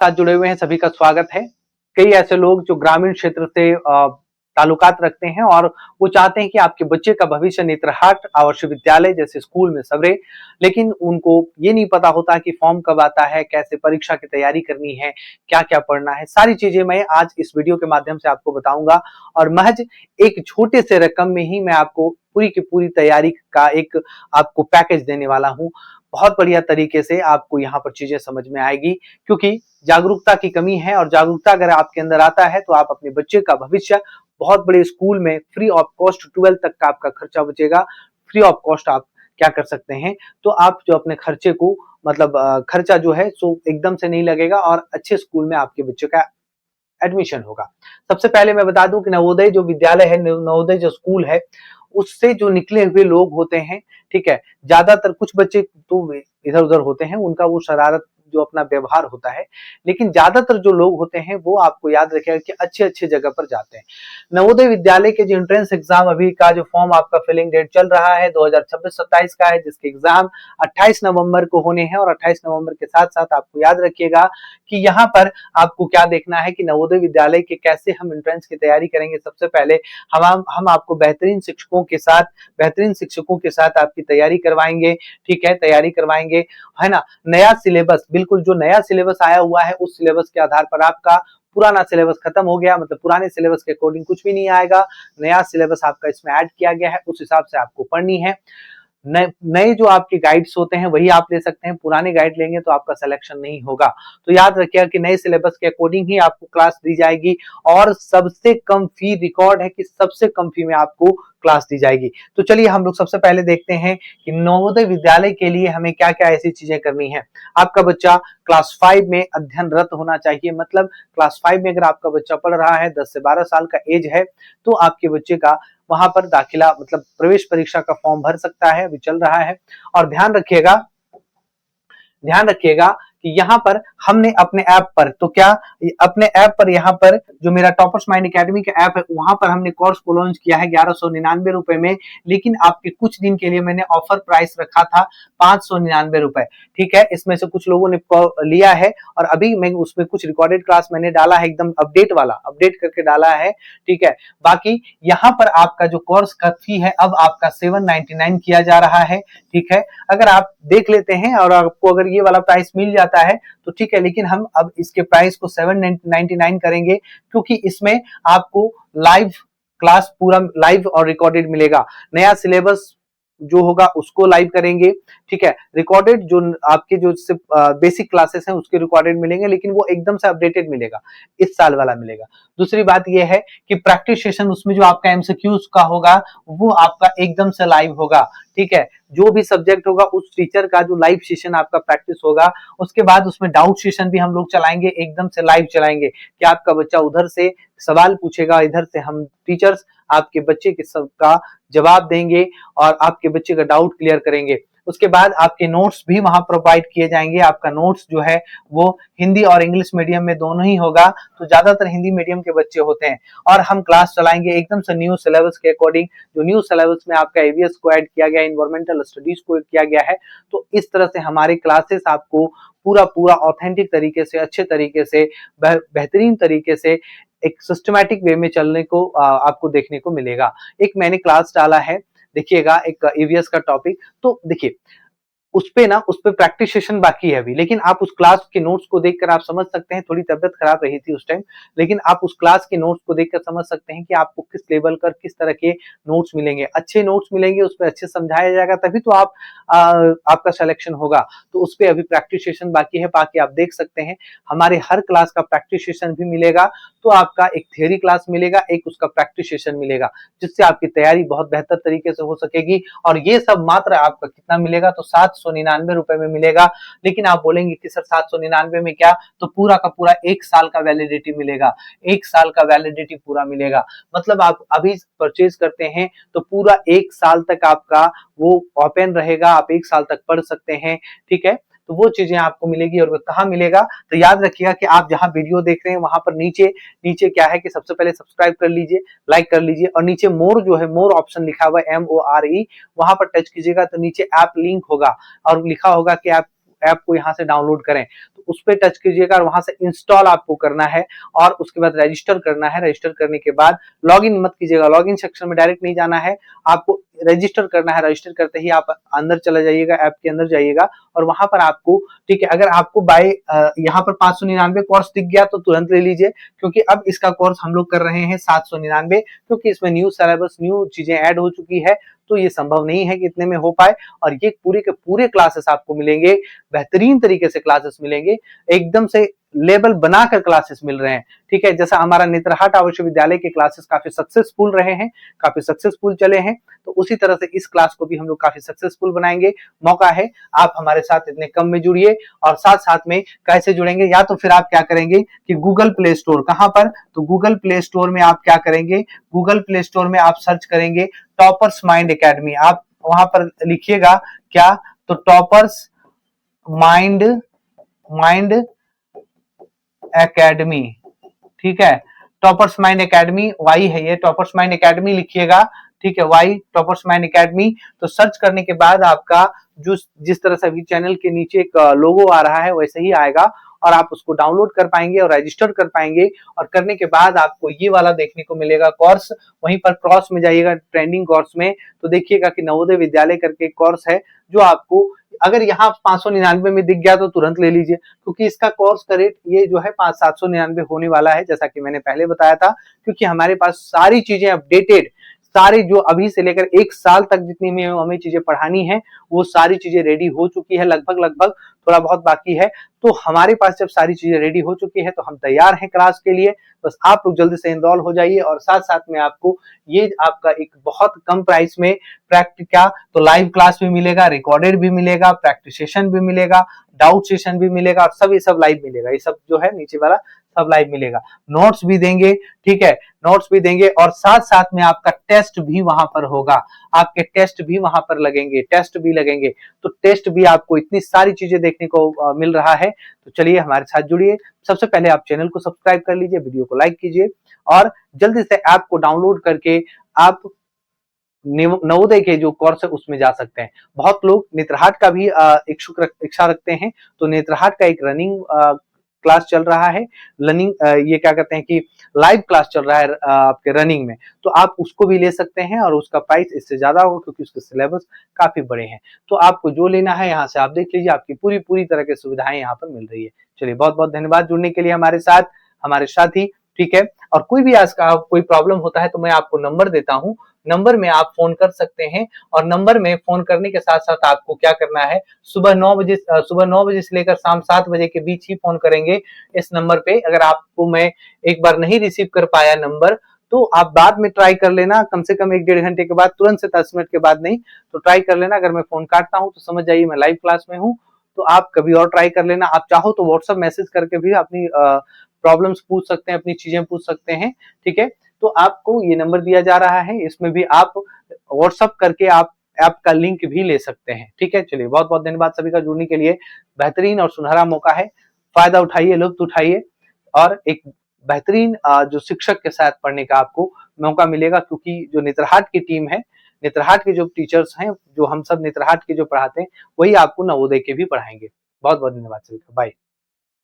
साथ जुड़े हुए हैं सभी का स्वागत है। कई ऐसे लोग जो ग्रामीण क्षेत्र से ताल्लुकात रखते हैं और वो चाहते हैं कि आपके बच्चे का भविष्य नेतरहाट आदर्श विद्यालय जैसे स्कूल में संवरे, लेकिन उनको ये नहीं पता होता कि फॉर्म कब आता है, कैसे परीक्षा की तैयारी करनी है, क्या-क्या पढ़ना है। सारी चीजें मैं आज इस वीडियो के माध्यम से आपको बताऊंगा और महज एक छोटे से रकम में ही मैं आपको पूरी की पूरी तैयारी का एक आपको पैकेज देने वाला हूँ। बहुत बढ़िया तरीके से आपको यहाँ पर चीजें समझ में आएगी, क्योंकि जागरूकता की कमी है और जागरूकता अगर आपके अंदर आता है तो आप अपने बच्चे का भविष्य बहुत बड़े स्कूल में फ्री ऑफ कॉस्ट 12 तक का आपका खर्चा बचेगा। फ्री ऑफ कॉस्ट आप क्या कर सकते हैं, तो आप जो अपने खर्चे को मतलब खर्चा जो है सो एकदम से नहीं लगेगा और अच्छे स्कूल में आपके बच्चे का एडमिशन होगा। सबसे पहले मैं बता दूं कि नवोदय जो विद्यालय है, नवोदय जो स्कूल है, उससे जो निकले हुए लोग होते हैं, ठीक है, ज्यादातर कुछ बच्चे तो इधर उधर होते हैं, उनका वो शरारत जो अपना व्यवहार होता है, लेकिन ज्यादातर जो लोग होते हैं वो आपको याद रखेगा कि अच्छे अच्छे जगह पर जाते हैं। नवोदय विद्यालय के जो एंट्रेंस एग्जाम अभी का जो फॉर्म आपका फिलिंग डेट चल रहा है 2026-27 का है, जिसके एग्जाम 28 नवंबर को होने हैं और 28 नवंबर के साथ साथ आपको याद रखिएगा कि यहाँ पर आपको क्या देखना है कि नवोदय विद्यालय के कैसे हम एंट्रेंस की तैयारी करेंगे। सबसे पहले हम आपको बेहतरीन शिक्षकों के साथ आपकी तैयारी करवाएंगे, ठीक है, तैयारी करवाएंगे, है ना। नया सिलेबस, बिल्कुल जो नया सिलेबस आया हुआ है उस सिलेबस के आधार पर आपका पुराना सिलेबस खत्म हो गया, मतलब पुराने सिलेबस के अकॉर्डिंग कुछ भी नहीं आएगा, नया सिलेबस आपका इसमें ऐड किया गया है, उस हिसाब से आपको पढ़नी है। नए जो आपके गाइड्स होते हैं वही आप ले सकते हैं, पुराने गाइड लेंगे तो आपका सिलेक्शन नहीं होगा। तो याद रखिएगा कि नए सिलेबस के अकॉर्डिंग ही आपको क्लास दी जाएगी और सबसे कम फी, रिकॉर्ड है कि सबसे कम फी में आपको क्लास दी जाएगी। तो चलिए हम लोग सबसे पहले देखते हैं कि नवोदय विद्यालय के लिए हमें क्या क्या ऐसी चीजें करनी है। आपका बच्चा क्लास 5 में अध्ययनरत होना चाहिए, मतलब क्लास 5 में अगर आपका बच्चा पढ़ रहा है, 10 से 12 साल का एज है, तो आपके बच्चे का वहां पर दाखिला मतलब प्रवेश परीक्षा का फॉर्म भर सकता है, अभी चल रहा है। और ध्यान रखिएगा कि यहाँ पर हमने अपने ऐप पर, तो क्या अपने ऐप पर यहाँ पर जो मेरा टॉपर्स माइंड एकेडमी का ऐप है वहां पर हमने कोर्स को लॉन्च किया है 1199 रुपए में, लेकिन आपके कुछ दिन के लिए मैंने ऑफर प्राइस रखा था 599 रुपए, ठीक है। इसमें से कुछ लोगों ने लिया है और अभी मैं उसमें कुछ रिकॉर्डेड क्लास मैंने डाला है, एकदम अपडेट करके डाला है, ठीक है। बाकी यहाँ पर आपका जो कोर्स का फी है अब आपका 799 किया जा रहा है, ठीक है। अगर आप देख लेते हैं और आपको अगर ये वाला प्राइस मिल जाता है तो ठीक है, लेकिन हम अब इसके प्राइस को 799 करेंगे, क्योंकि इसमें आपको लाइव क्लास पूरा लाइव और रिकॉर्डेड मिलेगा। नया सिलेबस जो होगा उसको लाइव करेंगे, ठीक है। रिकॉर्डेड जो आपके जो बेसिक क्लासेस हैं उसके रिकॉर्डेड मिलेंगे, लेकिन वो एकदम से अपडेटेड मिलेगा, इस साल वाला मिलेगा। दूसरी बात ये है कि प्रैक्टिस सेशन उसमें जो आपका एमसीक्यूज का होगा वो आपका एकदम से लाइव होगा, ठीक है। जो भी सब्जेक्ट होगा उस टीचर का जो लाइव सेशन आपका प्रैक्टिस होगा, उसके बाद उसमें डाउट सेशन भी हम लोग चलाएंगे, एकदम से लाइव चलाएंगे कि आपका बच्चा उधर से सवाल पूछेगा, इधर से हम टीचर्स आपके बच्चे के सबका जवाब देंगे और आपके बच्चे का डाउट क्लियर करेंगे। उसके बाद आपके नोट्स भी वहां प्रोवाइड किए जाएंगे। आपका नोट्स जो है वो हिंदी और इंग्लिश मीडियम में दोनों ही होगा, तो ज्यादातर हिंदी मीडियम के बच्चे होते हैं। और हम क्लास चलाएंगे एकदम से न्यू सिलेबस के अकॉर्डिंग, जो न्यू सिलेबस में आपका एवीएस को ऐड किया गया, इन्वायरमेंटल स्टडीज को किया गया है। तो इस तरह से हमारे क्लासेस आपको पूरा ऑथेंटिक तरीके से, अच्छे तरीके से, बेहतरीन तरीके से एक सिस्टमैटिक वे में चलने को आपको देखने को मिलेगा। एक मैंने क्लास डाला है, देखिएगा, एक ईवीएस का टॉपिक, तो देखिए उस पे प्रैक्टिस सेशन बाकी है अभी, लेकिन आप उस क्लास के नोट्स को देखकर आप समझ सकते हैं, थोड़ी तबियत खराब रही थी उस टाइम, लेकिन आप उस क्लास के नोट्स को देखकर समझ सकते हैं कि आपको किस लेवल का, किस तरह के नोट्स मिलेंगे। अच्छे नोट्स मिलेंगे, उसमें अच्छे समझाया जाएगा, तभी तो आपका सिलेक्शन होगा। तो उस पे अभी प्रैक्टिस सेशन बाकी है, बाकी आप देख सकते हैं हमारे हर क्लास का प्रैक्टिस सेशन भी मिलेगा। तो आपका एक थियोरी क्लास मिलेगा, एक उसका प्रैक्टिस सेशन मिलेगा, जिससे आपकी तैयारी बहुत बेहतर तरीके से हो सकेगी। और ये सब मात्र आपका कितना मिलेगा, तो 799 रुपए में मिलेगा। लेकिन आप बोलेंगे कि सर 799 में क्या, तो पूरा का पूरा 1 साल का वैलिडिटी मिलेगा, 1 साल का वैलिडिटी पूरा मिलेगा। मतलब आप अभी परचेज करते हैं तो पूरा 1 साल तक आपका वो ओपन रहेगा, आप 1 साल तक पढ़ सकते हैं, ठीक है। तो वो चीजें आपको मिलेगी। और वो कहाँ मिलेगा, तो याद रखिएगा कि आप जहां वीडियो देख रहे हैं वहां पर नीचे क्या है कि सबसे पहले सब्सक्राइब कर लीजिए, लाइक कर लीजिए, और नीचे मोर जो है, मोर ऑप्शन लिखा हुआ है MORE, वहां पर टच कीजिएगा तो नीचे ऐप लिंक होगा और लिखा होगा कि ऐप को यहाँ से डाउनलोड करें, तो उस पर टच कीजिएगा और वहां से इंस्टॉल आपको करना है और उसके बाद रजिस्टर करना है। रजिस्टर करने के बाद लॉगिन मत कीजिएगा, लॉगिन सेक्शन में डायरेक्ट नहीं जाना है, आपको रजिस्टर करना है। रजिस्टर करते ही आप अंदर चला जाइएगा, ऐप के अंदर जाइएगा और वहां पर आपको, ठीक है, अगर आपको बाय यहाँ पर 599 कोर्स दिख गया तो तुरंत ले लीजिए, क्योंकि अब इसका कोर्स हम लोग कर रहे हैं 799, क्योंकि इसमें न्यू सिलेबस, न्यू चीजें ऐड हो चुकी है, तो ये संभव नहीं है कि इतने में हो पाए। और ये पूरे के पूरे क्लासेस आपको मिलेंगे, बेहतरीन तरीके से क्लासेस मिलेंगे, एकदम से लेवल बनाकर क्लासेस मिल रहे हैं, ठीक है। जैसा हमारा नेत्रहाट आवासीय विद्यालय के क्लासेस काफी सक्सेसफुल रहे हैं, काफी सक्सेसफुल चले हैं, तो उसी तरह से इस क्लास को भी हम लोग काफी सक्सेसफुल बनाएंगे। मौका है, आप हमारे साथ इतने कम में जुड़िए। और साथ साथ में कैसे जुड़ेंगे, या तो फिर आप क्या करेंगे कि गूगल प्ले स्टोर, कहां पर, तो गूगल प्ले स्टोर में आप क्या करेंगे, गूगल प्ले स्टोर में आप सर्च करेंगे टॉपर्स माइंड एकेडमी, आप वहां पर लिखिएगा क्या, तो टॉपर्स माइंड एकेडमी, ठीक है, टॉपर्स माइंड एकेडमी, वाई है ये, टॉपर्स माइंड एकेडमी लिखिएगा, ठीक है, वाई टॉपर्स माइंड एकेडमी। तो सर्च करने के बाद आपका जो जिस तरह से अभी चैनल के नीचे एक लोगो आ रहा है वैसे ही आएगा और आप उसको डाउनलोड कर पाएंगे और रजिस्टर कर पाएंगे। और करने के बाद आपको ये वाला देखने को मिलेगा कोर्स, वहीं पर क्रॉस में जाइएगा ट्रेंडिंग कोर्स में, तो देखिएगा कि नवोदय विद्यालय करके कोर्स है, जो आपको अगर यहाँ 599 में दिख गया तो तुरंत ले लीजिए, क्योंकि इसका कोर्स का रेट ये जो है 799 होने वाला है, जैसा कि मैंने पहले बताया था, क्योंकि हमारे पास सारी चीजें अपडेटेड, सारी जो अभी से लेकर 1 साल तक जितनी में हमें चीजें पढ़ानी है वो सारी चीजें रेडी हो चुकी है, लगभग थोड़ा बहुत बाकी है। तो हमारे पास जब सारी चीजें रेडी हो चुकी है तो हम तैयार हैं क्लास के लिए, बस आप लोग जल्दी से एनरोल हो जाइए। और साथ साथ में आपको ये आपका एक बहुत कम प्राइस में प्रैक्टिका, तो लाइव क्लास भी मिलेगा, रिकॉर्डेड भी मिलेगा, प्रैक्टिस सेशन भी मिलेगा, डाउट सेशन भी मिलेगा और सब लाइव मिलेगा, ये सब जो है नीचे वाला सब लाइव मिलेगा, नोट्स भी देंगे, ठीक है, नोट्स भी देंगे। और साथ साथ में आपका टेस्ट भी वहां पर होगा, आपके टेस्ट भी वहां पर लगेंगे, टेस्ट भी लगेंगे, तो टेस्ट भी आपको इतनी सारी चीजें देखने को मिल रहा है। तो चलिए हमारे साथ जुड़िए। सबसे पहले आप चैनल को सब्सक्राइब कर लीजिए, वीडियो को लाइक कीजिए और जल्दी से ऐप को डाउनलोड करके आप नवोदय के जो कोर्स है उसमें जा सकते हैं। बहुत लोग नेत्रहाट का भी इच्छा रखते हैं, तो नेत्रहाट का एक रनिंग क्लास चल रहा है, रनिंग ये क्या कहते हैं कि लाइव क्लास चल रहा है आपके रनिंग में, तो आप उसको भी ले सकते हैं और उसका प्राइस इससे ज्यादा होगा क्योंकि उसके सिलेबस काफी बड़े हैं। तो आपको जो लेना है यहाँ से आप देख लीजिए, आपकी पूरी तरह की सुविधाएं यहाँ पर मिल रही है। चलिए बहुत बहुत धन्यवाद जुड़ने के लिए हमारे साथ ही, ठीक है। और कोई भी आज का कोई प्रॉब्लम होता है तो मैं आपको नंबर देता हूँ, नंबर में आप फोन कर सकते हैं। और नंबर में फोन करने के साथ साथ आपको क्या करना है, सुबह 9 बजे से लेकर शाम 7 बजे के बीच ही फोन करेंगे इस नंबर पे। अगर आपको मैं एक बार नहीं रिसीव कर पाया नंबर तो आप बाद में ट्राई कर लेना, कम से कम 1-1.5 घंटे के बाद, तुरंत से 10 मिनट के बाद नहीं, तो ट्राई कर लेना। अगर मैं फोन काटता हूं तो समझ जाइए मैं लाइव क्लास में हूं, तो आप कभी और ट्राई कर लेना। आप चाहो तो व्हाट्सएप मैसेज करके भी अपनी प्रॉब्लम्स पूछ सकते हैं, अपनी चीजें पूछ सकते हैं, ठीक है। तो आपको ये नंबर दिया जा रहा है, इसमें भी आप व्हाट्सएप करके आप ऐप का लिंक भी ले सकते हैं, ठीक है। चलिए बहुत बहुत धन्यवाद सभी का जुड़ने के लिए, बेहतरीन और सुनहरा मौका है, फायदा उठाइए, लुत्फ उठाइए और एक बेहतरीन जो शिक्षक के साथ पढ़ने का आपको मौका मिलेगा, क्योंकि जो नेत्रहाट की टीम है, नेत्रहाट के जो टीचर्स हैं, जो हम सब नेत्रहाट के जो पढ़ाते हैं, वही आपको नवोदय के भी पढ़ाएंगे। बहुत बहुत धन्यवाद सभी का, बाय।